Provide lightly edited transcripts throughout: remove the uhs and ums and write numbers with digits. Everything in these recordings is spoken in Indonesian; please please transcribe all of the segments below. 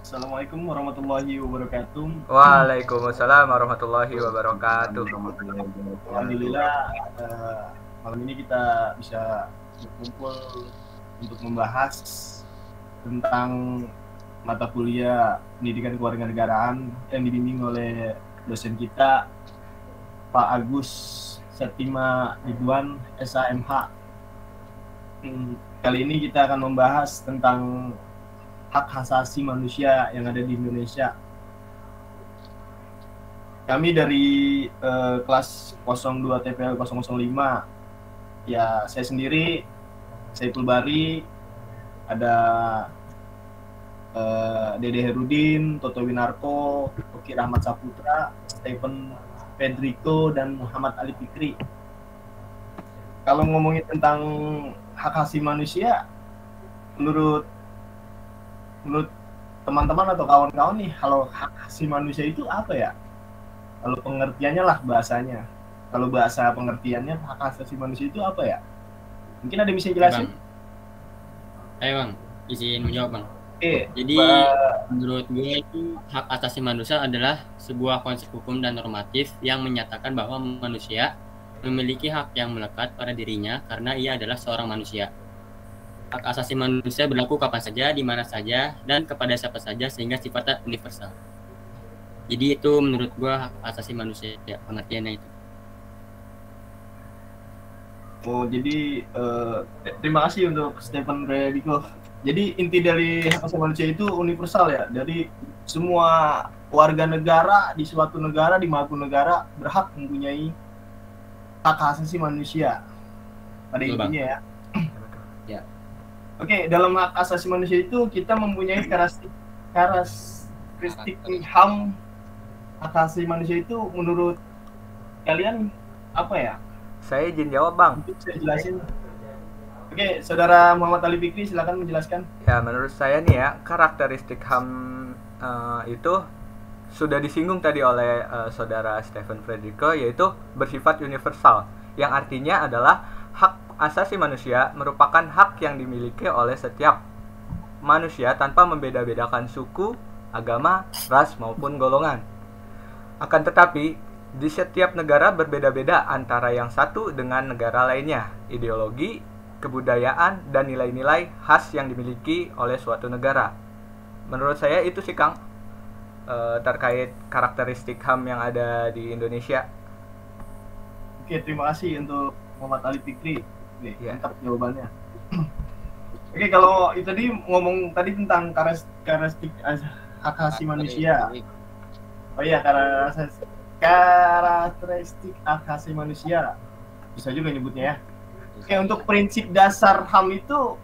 Assalamualaikum warahmatullahi wabarakatuh. Waalaikumsalam warahmatullahi wabarakatuh. Alhamdulillah, malam ini kita bisa berkumpul untuk membahas tentang mata kuliah pendidikan kewarganegaraan yang dibimbing oleh dosen kita Pak Agus Septima Ridwan SAMH. Kali ini kita akan membahas tentang hak asasi manusia yang ada di Indonesia. Kami dari kelas 02 TPL 005, ya saya sendiri, Saiful Bari, ada Dede Herudin, Toto Winarko, Oki Rahmat Saputra, Stephen Pedrico, dan Muhammad Ali Fikri. Kalau ngomongin tentang hak asasi manusia, menurut teman-teman atau kawan-kawan nih, kalau hak asasi manusia itu apa ya? Kalau pengertiannya lah bahasanya. Kalau bahasa pengertiannya hak asasi manusia itu apa ya? Mungkin ada yang bisa jelasin? Ayo bang, izin menjawab bang. Jadi menurut gue itu hak asasi manusia adalah sebuah konsep hukum dan normatif yang menyatakan bahwa manusia memiliki hak yang melekat pada dirinya karena ia adalah seorang manusia. Hak asasi manusia berlaku kapan saja, di mana saja, dan kepada siapa saja sehingga sifatnya universal. Jadi itu menurut gue hak asasi manusia, ya, pengertiannya itu. Oh, jadi terima kasih untuk Stephen Prediko. Jadi inti dari hak asasi manusia itu universal ya. Jadi semua warga negara di suatu negara, di suatu negara berhak mempunyai hak asasi manusia. Pada intinya ya. Ya. Oke, dalam hak asasi manusia itu kita mempunyai karakteristik HAM. Hak asasi manusia itu menurut kalian apa ya? Saya izin jawab bang. Saya jelasin. Oke, saudara Muhammad Ali Fikri silakan menjelaskan. Ya, menurut saya nih ya, karakteristik HAM itu sudah disinggung tadi oleh saudara Stephen Frederico, yaitu bersifat universal, yang artinya adalah hak asasi manusia merupakan hak yang dimiliki oleh setiap manusia tanpa membeda-bedakan suku, agama, ras maupun golongan. Akan tetapi, di setiap negara berbeda-beda antara yang satu dengan negara lainnya, ideologi, kebudayaan, dan nilai-nilai khas yang dimiliki oleh suatu negara. Menurut saya itu sih Kang, terkait karakteristik HAM yang ada di Indonesia. Oke, terima kasih untuk Muhammad Ali Fikri. Mantap jawabannya. Oke, kalau itu tadi ngomong tadi tentang karakteristik hak asasi manusia. Oh iya, karakteristik hak asasi manusia. Bisa juga nyebutnya ya. Oke, untuk prinsip dasar HAM itu,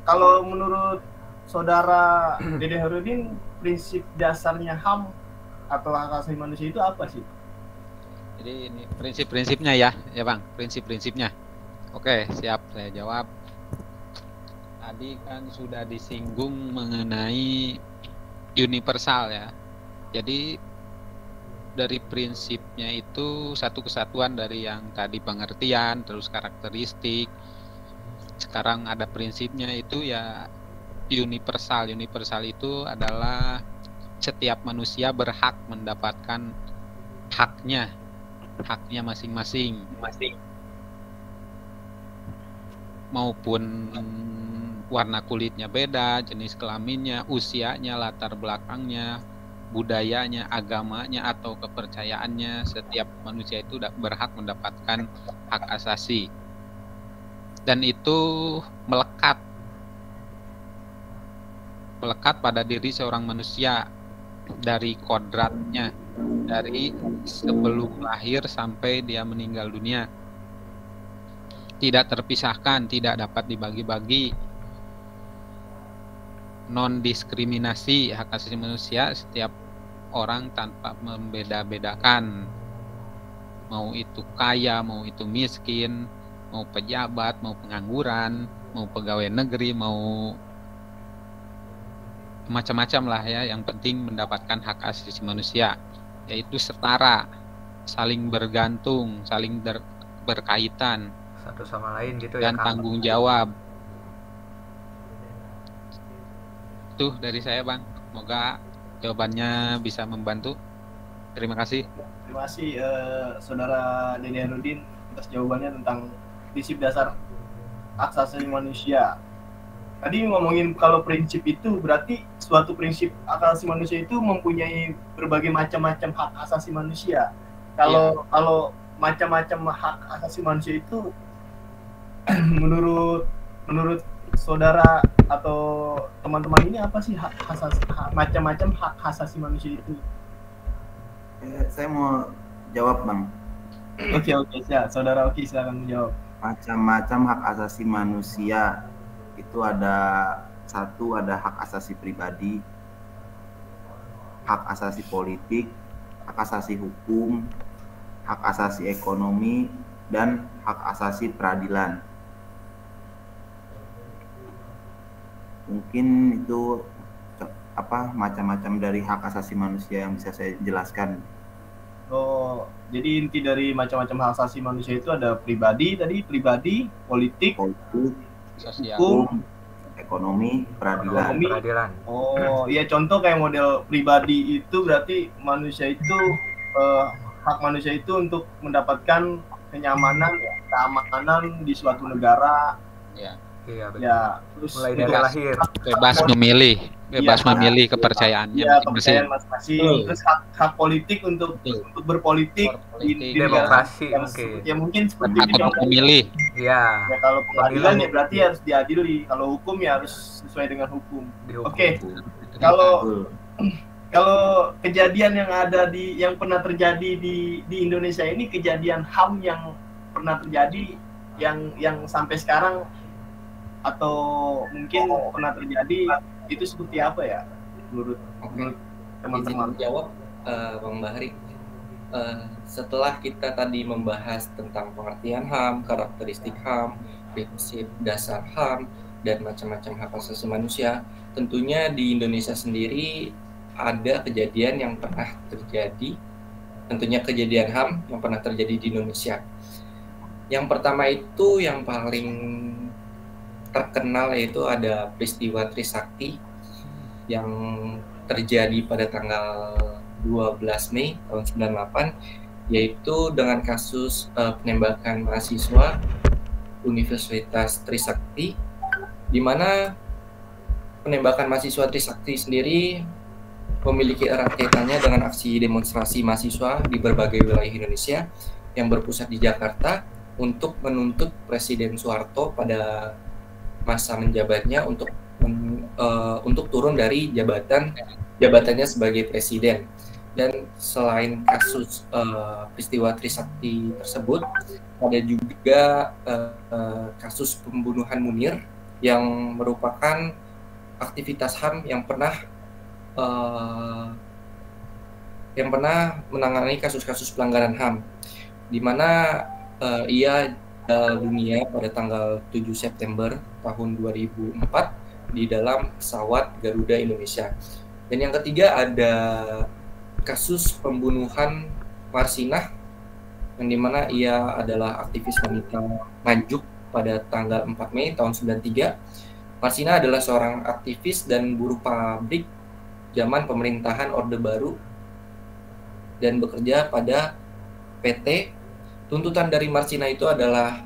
kalau menurut saudara Dede Herudin, prinsip dasarnya HAM atau hak asasi manusia itu apa sih? Jadi ini prinsip-prinsipnya ya bang, prinsip-prinsipnya. Oke, siap, saya jawab. Tadi kan sudah disinggung mengenai universal ya. Jadi dari prinsipnya itu satu kesatuan dari yang tadi pengertian, terus karakteristik. Sekarang ada prinsipnya itu ya universal. Universal itu adalah setiap manusia berhak mendapatkan haknya masing-masing. Maupun warna kulitnya beda, jenis kelaminnya, usianya, latar belakangnya, budayanya, agamanya, atau kepercayaannya, setiap manusia itu berhak mendapatkan hak asasi. Dan itu melekat pada diri seorang manusia dari kodratnya, dari sebelum lahir sampai dia meninggal dunia. Tidak terpisahkan, tidak dapat dibagi-bagi. Non-diskriminasi hak asasi manusia setiap orang tanpa membeda-bedakan, mau itu kaya, mau itu miskin, mau pejabat, mau pengangguran, mau pegawai negeri, mau macam-macam lah ya. Yang penting mendapatkan hak asasi manusia, yaitu setara, saling bergantung, saling berkaitan satu sama lain gitu dan ya Kang. tanggung jawab. Itu dari saya, Bang. Semoga jawabannya bisa membantu. Terima kasih. Terima kasih Saudara Dede Herudin atas jawabannya tentang prinsip dasar hak asasi manusia. Tadi ngomongin kalau prinsip itu berarti suatu prinsip hak asasi manusia itu mempunyai berbagai macam-macam hak asasi manusia. Kalau macam-macam hak asasi manusia itu menurut saudara atau teman-teman ini apa sih macam-macam hak asasi manusia itu? Saya mau jawab, Bang. Oke, siap. Saudara Oki silakan menjawab. Macam-macam hak asasi manusia itu ada hak asasi pribadi, hak asasi politik, hak asasi hukum, hak asasi ekonomi, dan hak asasi peradilan. Mungkin itu macam-macam dari hak asasi manusia yang bisa saya jelaskan. Oh, jadi inti dari macam-macam hak asasi manusia itu ada pribadi, politik, sosial, hukum, ekonomi, peradilan. Oh, iya, contoh kayak model pribadi itu berarti manusia itu hak manusia itu untuk mendapatkan kenyamanan, keamanan di suatu negara. Ya. Iya, betul. Ya, terus mulai dari lahir bebas memilih kepercayaannya kepercayaan masing-masing. Terus hak politik untuk berpolitik di demokrasi mungkin mungkin seperti hak memilih. Ya, kalau peradilan ya berarti harus diadili, kalau hukum ya harus sesuai dengan hukum. Oke. Kalau kejadian yang pernah terjadi di Indonesia ini, kejadian HAM yang pernah terjadi yang sampai sekarang atau mungkin pernah terjadi itu seperti apa ya menurut teman-teman? Jawab Bang Bahri. Setelah kita tadi membahas tentang pengertian HAM, karakteristik HAM, prinsip dasar HAM, dan macam-macam hak asasi manusia, tentunya di Indonesia sendiri ada kejadian yang pernah terjadi, tentunya kejadian HAM yang pernah terjadi di Indonesia. Yang pertama itu yang paling terkenal yaitu ada peristiwa Trisakti yang terjadi pada tanggal 12 Mei tahun 98, yaitu dengan kasus penembakan mahasiswa Universitas Trisakti, di mana penembakan mahasiswa Trisakti sendiri memiliki erat kaitannya dengan aksi demonstrasi mahasiswa di berbagai wilayah Indonesia yang berpusat di Jakarta untuk menuntut Presiden Soeharto pada masa menjabatnya untuk turun dari jabatannya sebagai presiden. Dan selain kasus peristiwa Trisakti tersebut, ada juga kasus pembunuhan Munir yang merupakan aktivitas HAM yang pernah menangani kasus-kasus pelanggaran HAM, di mana ia dunia pada tanggal 7 September tahun 2004 di dalam pesawat Garuda Indonesia. Dan yang ketiga ada kasus pembunuhan Marsinah, yang dimana ia adalah aktivis wanita Nganjuk pada tanggal 4 Mei tahun 93. Marsinah adalah seorang aktivis dan buruh pabrik zaman pemerintahan Orde Baru dan bekerja pada PT. Tuntutan dari Marsinah itu adalah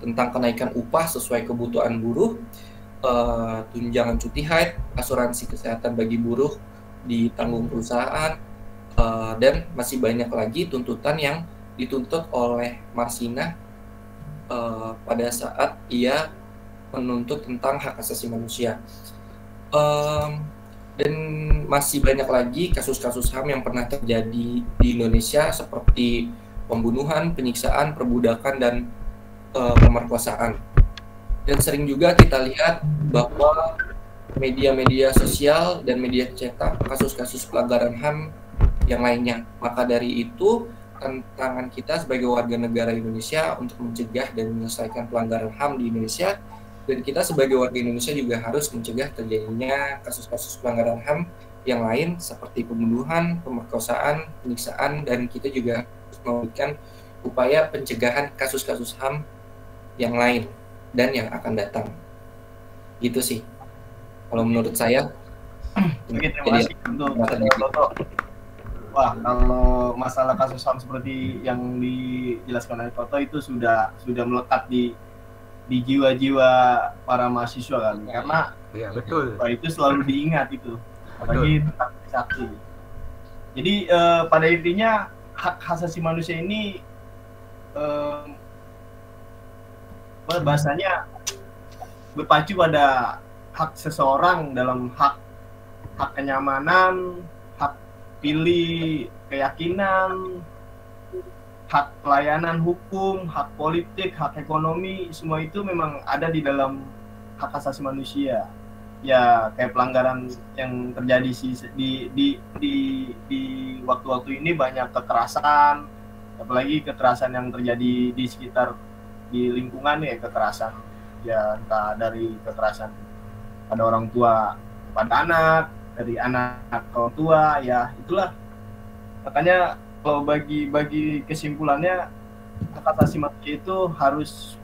tentang kenaikan upah sesuai kebutuhan buruh, tunjangan cuti haid, asuransi kesehatan bagi buruh ditanggung perusahaan, dan masih banyak lagi tuntutan yang dituntut oleh Marsinah pada saat ia menuntut tentang hak asasi manusia. Dan masih banyak lagi kasus-kasus HAM yang pernah terjadi di Indonesia seperti pembunuhan, penyiksaan, perbudakan, dan pemerkosaan. Dan sering juga kita lihat bahwa media-media sosial dan media cetak kasus-kasus pelanggaran HAM yang lainnya. Maka dari itu, tantangan kita sebagai warga negara Indonesia untuk mencegah dan menyelesaikan pelanggaran HAM di Indonesia, dan kita sebagai warga Indonesia juga harus mencegah terjadinya kasus-kasus pelanggaran HAM yang lain seperti pembunuhan, pemerkosaan, penyiksaan, dan kita juga memberikan upaya pencegahan kasus-kasus HAM yang lain dan yang akan datang. Gitu sih kalau menurut saya. Oke, terima kasih untuk Toto. Wah, kalau masalah kasus HAM seperti yang dijelaskan oleh Toto itu sudah melekat di jiwa-jiwa para mahasiswa kan, karena ya betul. Itu selalu diingat itu, apalagi tentang Trisakti. Jadi pada intinya hak asasi manusia ini bahasanya berpacu pada hak seseorang dalam hak kenyamanan, hak pilih keyakinan, hak pelayanan hukum, hak politik, hak ekonomi, semua itu memang ada di dalam hak asasi manusia. Ya kayak pelanggaran yang terjadi di waktu-waktu ini banyak kekerasan, apalagi kekerasan yang terjadi di sekitar di lingkungan ya, kekerasan ya entah dari kekerasan pada orang tua pada anak, dari anak ke orang tua, ya itulah. Makanya kalau bagi kesimpulannya hak asasi manusia itu harus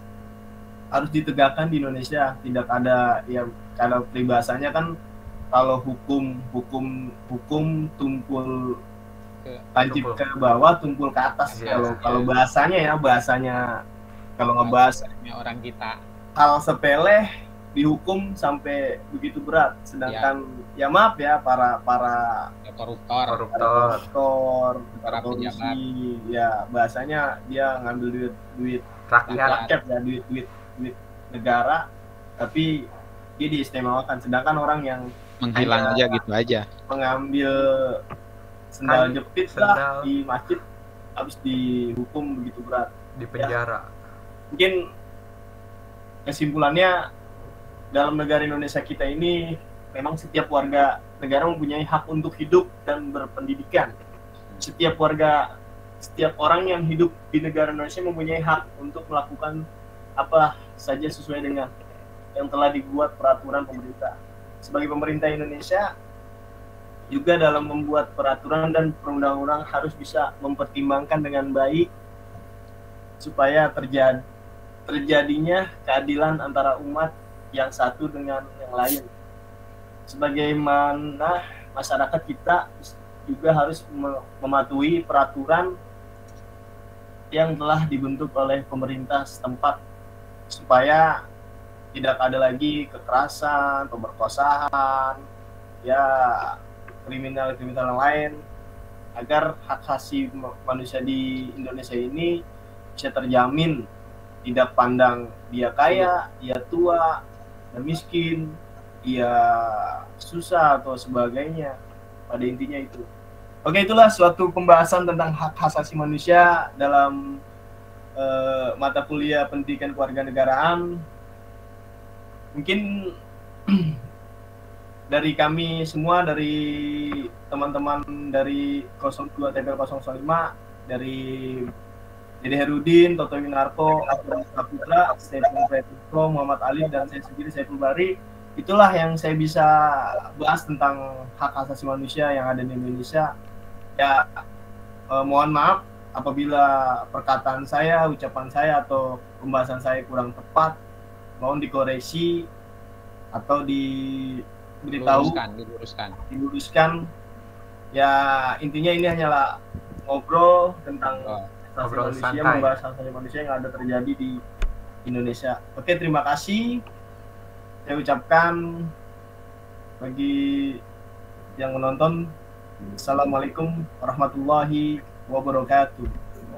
ditegakkan di Indonesia. Tidak ada ya, kalau peribahasanya kan kalau hukum tumpul lancip ke bawah, tumpul ke atas. Kalau bahasanya kalau ngebahas orang kita hal sepele dihukum sampai begitu berat, sedangkan ya maaf ya para koruptor, para korupsi, ya bahasanya dia ngambil duit rakyat ya, duit negara, tapi dia diistimewakan, sedangkan orang yang menghilang aja gitu aja, mengambil sendal jepit lah di masjid habis dihukum begitu berat di penjara. Ya. Mungkin kesimpulannya dalam negara Indonesia kita ini memang setiap warga negara mempunyai hak untuk hidup dan berpendidikan. Setiap orang yang hidup di negara Indonesia mempunyai hak untuk melakukan apa saja sesuai dengan yang telah dibuat peraturan pemerintah. Sebagai pemerintah Indonesia juga dalam membuat peraturan dan perundang-undang harus bisa mempertimbangkan dengan baik supaya terjadinya keadilan antara umat yang satu dengan yang lain. Sebagaimana masyarakat kita juga harus mematuhi peraturan yang telah dibentuk oleh pemerintah setempat supaya tidak ada lagi kekerasan, pemerkosaan, ya kriminal yang lain, agar hak asasi manusia di Indonesia ini bisa terjamin, tidak pandang dia kaya, dia tua, dia miskin, dia susah atau sebagainya. Pada intinya itu. Oke, itulah suatu pembahasan tentang hak asasi manusia dalam mata kuliah pendidikan kewarganegaraan. Mungkin dari kami semua, dari teman-teman dari 02 TPL 005, dari Dede Herudin, Toto Winarko, Abdul Saputra, Saiful Fredrico, Muhammad Ali, dan saya sendiri, Saiful Bari. Itulah yang saya bisa bahas tentang hak asasi manusia yang ada di Indonesia. Ya, mohon maaf apabila perkataan saya, ucapan saya, atau pembahasan saya kurang tepat. Mohon dikoreksi atau diberitahu, diluruskan. Ya, intinya ini hanyalah ngobrol tentang asasi manusia, membahas asasi manusia yang ada terjadi di Indonesia. Oke, terima kasih. Saya ucapkan bagi yang menonton, Assalamualaikum warahmatullahi wabarakatuh.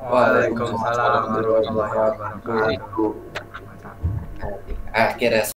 Waalaikumsalam warahmatullahi wabarakatuh. Akhirnya